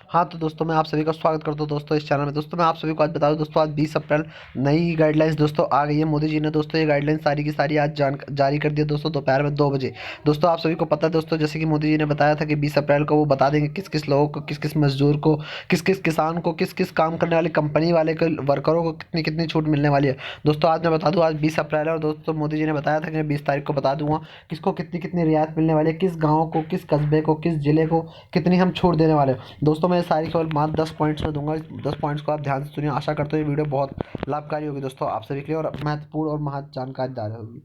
हाँ, तो दोस्तों मैं आप सभी का स्वागत करता हूँ दोस्तों इस चैनल में। दोस्तों मैं आप सभी को आज बता दूँ दोस्तों, आज 20 अप्रैल नई गाइडलाइंस दोस्तों आ गई है। मोदी जी ने दोस्तों ये गाइडलाइंस सारी की सारी आज जारी कर दी है दोस्तों, दोपहर में 2 बजे। दोस्तों आप सभी को पता है दोस्तों, जैसे कि मोदी जी ने बताया था कि 20 अप्रैल को वो बता देंगे किस किस लोगों को, किस किस मजदूर को, किस किस किसान को, किस किस काम करने वाली कंपनी वाले को, वर्करों को कितनी कितनी छूट मिलने वाली है। दोस्तों आज मैं बता दूँ, आज 20 अप्रैल है और दोस्तों मोदी जी ने बताया था कि मैं 20 तारीख को बता दूंगा किसको कितनी कितनी रियायत मिलने वाली है, किस गाँव को, किस कस्बे को, किस जिले को कितनी हम छूट देने वाले हैं। दोस्तों मैं सारी केवल मात्र 10 पॉइंट्स में दूंगा। 10 पॉइंट्स को आप ध्यान से सुनिए। आशा करते हो ये वीडियो बहुत लाभकारी होगी दोस्तों आप सभी के लिए और महत्वपूर्ण और महत्व जानकारीदार होगी।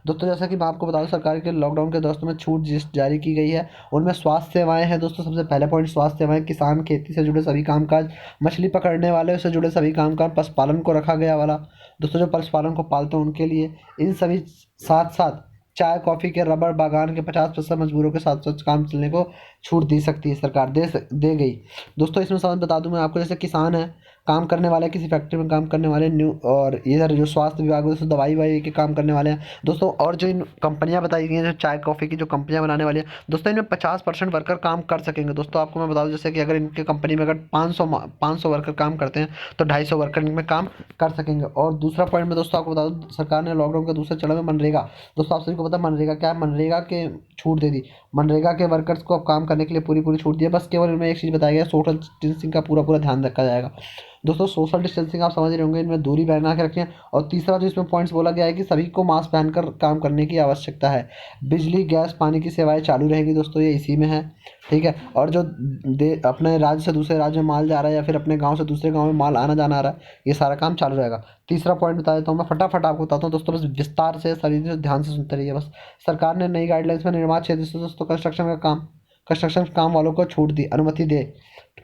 दोस्तों जैसा कि मैं आपको बता दूं, सरकार के लॉकडाउन के दोस्तों में छूट जिस जारी की गई है उनमें स्वास्थ्य सेवाएं हैं दोस्तों। सबसे पहले पॉइंट स्वास्थ्य सेवाएं, किसान खेती से जुड़े सभी कामकाज, मछली पकड़ने वाले से जुड़े सभी कामकाज, पशुपालन को रखा गया वाला दोस्तों, जो पशुपालन को पालते हैं उनके लिए इन सभी, साथ साथ चाय कॉफ़ी के, रबड़ बागान के 50% मजदूरों के साथ साथ काम चलने को छूट दी सकती है सरकार, दे गई। दोस्तों इसमें समझ बता दूं मैं आपको, जैसे किसान है, काम करने वाले, किसी फैक्ट्री में काम करने वाले, न्यू और इधर जो स्वास्थ्य विभाग में दोस्तों दवाई वाई के काम करने वाले हैं दोस्तों, और जो इन कंपनियां बताई गई हैं, जो चाय कॉफ़ी की जो कंपनियां बनाने वाली हैं दोस्तों, इनमें 50% वर्कर काम कर सकेंगे। दोस्तों आपको मैं बता दूं, जैसे कि अगर इनके कंपनी में अगर 500 वर्कर काम करते हैं तो 250 वर्कर इनमें काम कर सकेंगे। और दूसरा पॉइंट में दोस्तों आपको बता दूं, सरकार ने लॉकडाउन के दूसरे चरण में मनरेगा, दोस्तों आप सभी को पता है मनरेगा क्या है, मनरेगा के छूट दे दी। मनरेगा के वर्कर्स को अब काम करने के लिए पूरी पूरी छूट दी है। बस केवल इनमें एक चीज़ बताया गया है, सोशल डिस्टेंसिंग का पूरा पूरा ध्यान रखा जाएगा। दोस्तों सोशल डिस्टेंसिंग आप समझ रहे होंगे, इनमें दूरी बना के रखें। और तीसरा जो इसमें पॉइंट्स बोला गया है कि सभी को मास्क पहनकर काम करने की आवश्यकता है। बिजली गैस पानी की सेवाएं चालू रहेगी दोस्तों, ये इसी में है, ठीक है। और जो अपने राज्य से दूसरे राज्य में माल जा रहा है या फिर अपने गाँव से दूसरे गाँव में माल आना जाना आ रहा है, ये सारा काम चालू रहेगा। तीसरा पॉइंट बता देता हूँ मैं, फटाफट आपको बताता हूँ दोस्तों, बस विस्तार से सभी ध्यान से सुनते रहिए बस। सरकार ने नई गाइडलाइंस में निर्माण क्षेत्र से दोस्तों कंस्ट्रक्शन काम वालों को छूट दी, अनुमति दे।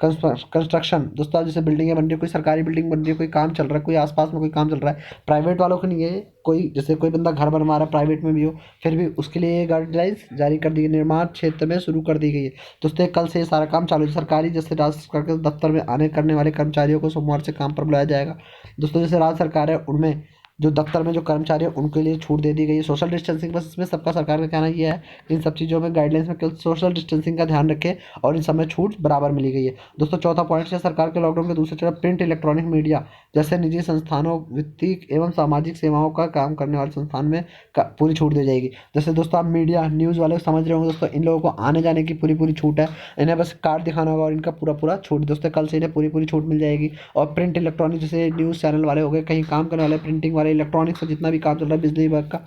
कंस्ट्रक्शन दोस्तों, आप जैसे बिल्डिंगें बन रही है, कोई सरकारी बिल्डिंग बन रही है, कोई काम चल रहा है, कोई आसपास में कोई काम चल रहा है, प्राइवेट वालों को नहीं है, कोई जैसे कोई बंदा घर बनवा रहा है प्राइवेट में भी हो, फिर भी उसके लिए ये गाइडलाइंस जारी कर दी गई, निर्माण क्षेत्र में शुरू कर दी गई है दोस्तों। कल से ये सारा काम चालू है। सरकारी जैसे राज्य सरकार के दफ्तर में आने करने वाले कर्मचारियों को सोमवार से काम पर बुलाया जाएगा दोस्तों। जैसे राज्य सरकार है उनमें जो दफ्तर में जो कर्मचारी है उनके लिए छूट दे दी गई है। सोशल डिस्टेंसिंग, बस इसमें सबका सरकार का कहना यह है कि इन सब चीज़ों में गाइडलाइंस में केवल सोशल डिस्टेंसिंग का ध्यान रखें और इन सब में छूट बराबर मिली गई है दोस्तों। चौथा पॉइंट है, सरकार के लॉकडाउन के दूसरे चरण प्रिंट इलेक्ट्रॉनिक मीडिया जैसे निजी संस्थानों, वित्तीय एवं सामाजिक सेवाओं का काम करने वाले संस्थान में पूरी छूट दी जाएगी। जैसे दोस्तों आप मीडिया न्यूज़ वाले समझ रहे होंगे दोस्तों, इन लोगों को आने जाने की पूरी पूरी छूट है, इन्हें बस कार्ड दिखाना होगा और इनका पूरा पूरा छूट दोस्तों, कल से इन्हें पूरी पूरी छूट मिल जाएगी। और प्रिंट इलेक्ट्रॉनिक जैसे न्यूज़ चैनल वाले हो गए, कहीं काम करने वाले, प्रिंटिंग वाले, इलेक्ट्रॉनिक्स से जितना भी काम चल रहा है बिजली विभाग का,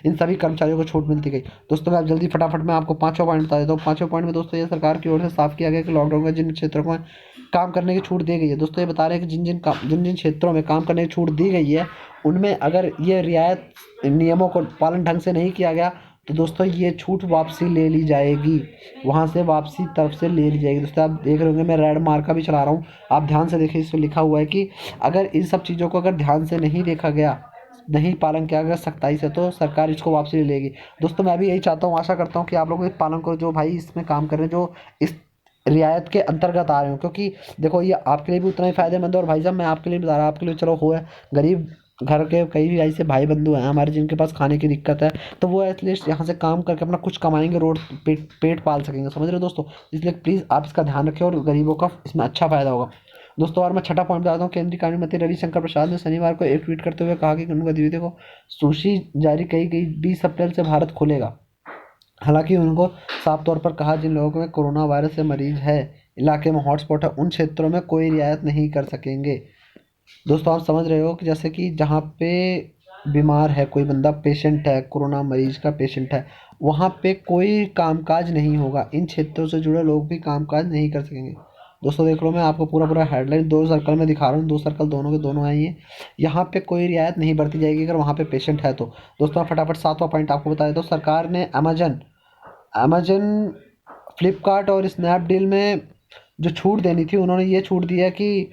इन सभी कर्मचारियों को छूट मिलती गई दोस्तों। मैं अब जल्दी फटाफट मैं आपको पाँचों पॉइंट बता देता हूँ। पाँचों पॉइंट में दोस्तों ये सरकार की ओर से साफ किया गया कि लॉकडाउन में जिन क्षेत्रों में काम करने की छूट दी गई है दोस्तों, ये बता रहे हैं कि जिन जिन क्षेत्रों में काम करने की छूट दी गई है उनमें अगर ये रियायत नियमों को पालन ढंग से नहीं किया गया तो दोस्तों ये छूट वापसी ले ली जाएगी, वहाँ से वापसी तरफ से ले ली जाएगी दोस्तों। आप देख रहे होंगे मैं रेड मार्का भी चला रहा हूँ, आप ध्यान से देखिए, इसमें लिखा हुआ है कि अगर इन सब चीज़ों को अगर ध्यान से नहीं देखा गया, नहीं पालन किया गया सख्ताई से, तो सरकार इसको वापसी ले लेगी दोस्तों। मैं भी यही चाहता हूँ, आशा करता हूँ कि आप लोग इस पालन करो, जो भाई इसमें काम कर रहे हैं, जो इस रियायत के अंतर्गत आ रहे हो, क्योंकि देखो ये आपके लिए भी उतना ही फायदेमंद है। और भाई साहब मैं आपके लिए बता रहा हूँ, आपके लिए चलो हो है, गरीब घर के कई भी ऐसे भाई बंधु हैं हमारे जिनके पास खाने की दिक्कत है, तो वो एटलीस्ट यहाँ से काम करके अपना कुछ कमाएंगे, रोड पेट पाल सकेंगे, समझ रहे हो दोस्तों। इसलिए प्लीज़ आप इसका ध्यान रखें और गरीबों का इसमें अच्छा फायदा होगा दोस्तों। और मैं छठा पॉइंट बताता हूँ, केंद्रीय कानून मंत्री रविशंकर प्रसाद ने शनिवार को एक ट्वीट करते हुए कहा कि कानून गतिविधियों को सूची जारी की गई 20 अप्रैल से भारत खुलेगा। हालांकि उनको साफ तौर पर कहा, जिन लोगों में कोरोना वायरस से मरीज है, इलाके में हॉटस्पॉट है, उन क्षेत्रों में कोई रियायत नहीं कर सकेंगे दोस्तों। आप समझ रहे हो कि जैसे कि जहाँ पे बीमार है कोई बंदा, पेशेंट है, कोरोना मरीज का पेशेंट है, वहाँ पे कोई कामकाज नहीं होगा, इन क्षेत्रों से जुड़े लोग भी कामकाज नहीं कर सकेंगे दोस्तों। देख लो मैं आपको पूरा पूरा हेडलाइन 2 सर्कल में दिखा रहा हूँ, 2 सर्कल दोनों के दोनों आई हैं। यहाँ पे कोई रियायत नहीं बरती जाएगी अगर वहाँ पे पेशेंट है तो दोस्तों। मैं फटाफट सातवां पॉइंट आपको बता देता हूँ, सरकार ने अमेजन, फ्लिपकार्ट और स्नैपडील में जो छूट देनी थी, उन्होंने ये छूट दी है कि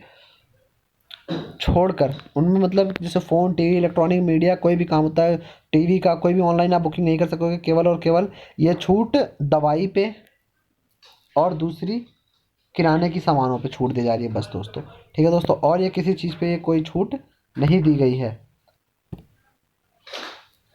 छोड़कर उनमें, मतलब जैसे फ़ोन, टीवी, इलेक्ट्रॉनिक मीडिया, कोई भी काम होता है टीवी का, कोई भी ऑनलाइन आप बुकिंग नहीं कर सकोगे, केवल और केवल ये छूट दवाई पे और दूसरी किराने की सामानों पे छूट दी जा रही है बस दोस्तों, ठीक है दोस्तों। और ये किसी चीज़ पे कोई छूट नहीं दी गई है।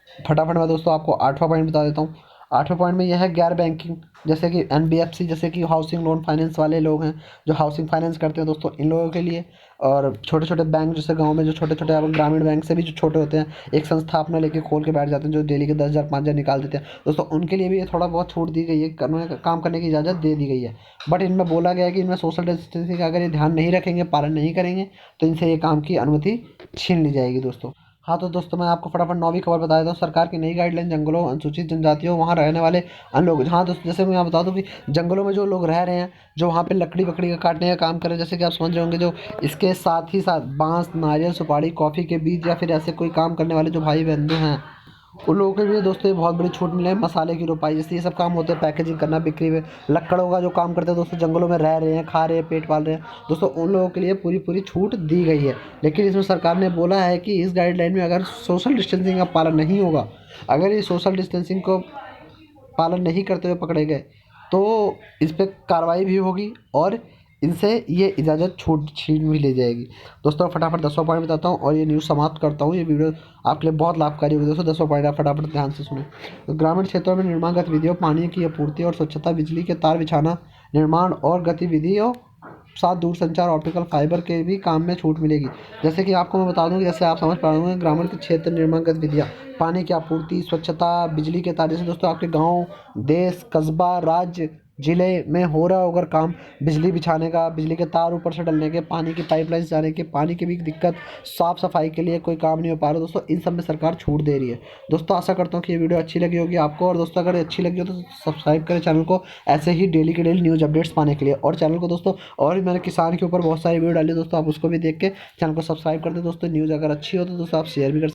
फटाफट मैं दोस्तों आपको आठवां पॉइंट बता देता हूँ। 8वें पॉइंट में यह है गैर बैंकिंग, जैसे कि एनबीएफसी, जैसे कि हाउसिंग लोन फाइनेंस वाले लोग हैं जो हाउसिंग फाइनेंस करते हैं दोस्तों, इन लोगों के लिए। और छोटे छोटे बैंक, जैसे गांव में जो छोटे छोटे अब ग्रामीण बैंक से भी जो छोटे होते हैं, एक संस्था अपना लेके खोल के बैठ जाते हैं, जो डेली के 10,000 5,000 निकाल देते हैं दोस्तों, उनके लिए भी ये थोड़ा बहुत छूट दी गई है, काम करने की इजाज़त दे दी गई है। बट इनमें बोला गया है कि इनमें सोशल डिस्टेंसिंग का अगर ये ध्यान नहीं रखेंगे, पालन नहीं करेंगे, तो इनसे ये काम की अनुमति छीन ली जाएगी दोस्तों। हाँ तो दोस्तों, मैं आपको फटाफट 9वीं खबर बता देता हूँ। सरकार की नई गाइडलाइन जंगलों, अनुसूचित जनजातियों, वहाँ रहने वाले अन्य लोग। हाँ दोस्तों, जैसे मैं यहाँ बता दूँ कि जंगलों में जो लोग रह रहे हैं, जो वहाँ पे लकड़ी वकड़ी का काटने का काम कर रहे हैं, जैसे कि आप समझ रहे होंगे, जो इसके साथ ही साथ बांस, नारियल, सुपारी, कॉफ़ी के बीज या फिर ऐसे कोई काम करने वाले जो भाई बंधु हैं, उन लोगों के लिए दोस्तों ये बहुत बड़ी छूट मिले है। मसाले की रोपाई, जैसे ये सब काम होते हैं, पैकेजिंग करना, बिक्री में, लक्कड़ों का जो काम करते हैं दोस्तों, जंगलों में रह रहे हैं, खा रहे हैं, पेट पाल रहे हैं दोस्तों, उन लोगों के लिए पूरी पूरी छूट दी गई है। लेकिन इसमें सरकार ने बोला है कि इस गाइडलाइन में अगर सोशल डिस्टेंसिंग का पालन नहीं होगा, अगर ये सोशल डिस्टेंसिंग को पालन नहीं करते हुए पकड़े गए, तो इस पर कार्रवाई भी होगी और इनसे ये इजाज़त छूट छीन भी ली जाएगी दोस्तों। फटाफट 10वां पॉइंट बताता हूँ और ये न्यूज़ समाप्त करता हूँ। ये वीडियो आपके लिए बहुत लाभकारी होगी दोस्तों। 10वां पॉइंट आप फटाफट ध्यान से सुने। तो ग्रामीण क्षेत्रों में निर्माण गतिविधियों, पानी की आपूर्ति और स्वच्छता, बिजली के तार बिछाना, निर्माण और गतिविधियों, साथ दूरसंचार, ऑप्टिकल फाइबर के भी काम में छूट मिलेगी। जैसे कि आपको मैं बता दूं कि जैसे आप समझ पा रहे होंगे, ग्रामीण के क्षेत्र निर्माण गतिविधियाँ, पानी की आपूर्ति, स्वच्छता, बिजली के तार, जैसे दोस्तों आपके गांव, देश, कस्बा, राज्य, जिले में हो रहा होगा काम, बिजली बिछाने का, बिजली के तार ऊपर से डलने के, पानी की पाइपलाइन जाने के, पानी की भी दिक्कत, साफ सफाई के लिए कोई काम नहीं हो पा रहा दोस्तों, इन सब में सरकार छूट दे रही है दोस्तों। आशा करता हूँ कि ये वीडियो अच्छी लगी होगी आपको, और दोस्तों अगर अच्छी लगी हो तो सब्सक्राइब करें चैनल को, ऐसे ही डेली के डेली न्यूज़ अपडेट्स पाने के लिए। और चैनल को दोस्तों, और भी मैंने किसान के ऊपर बहुत सारी वीडियो डाली दोस्तों, आप उसको भी देख के चैनल को सब्सक्राइब कर दें दोस्तों। न्यूज़ अगर अच्छी हो तो दोस्तों आप शेयर भी कर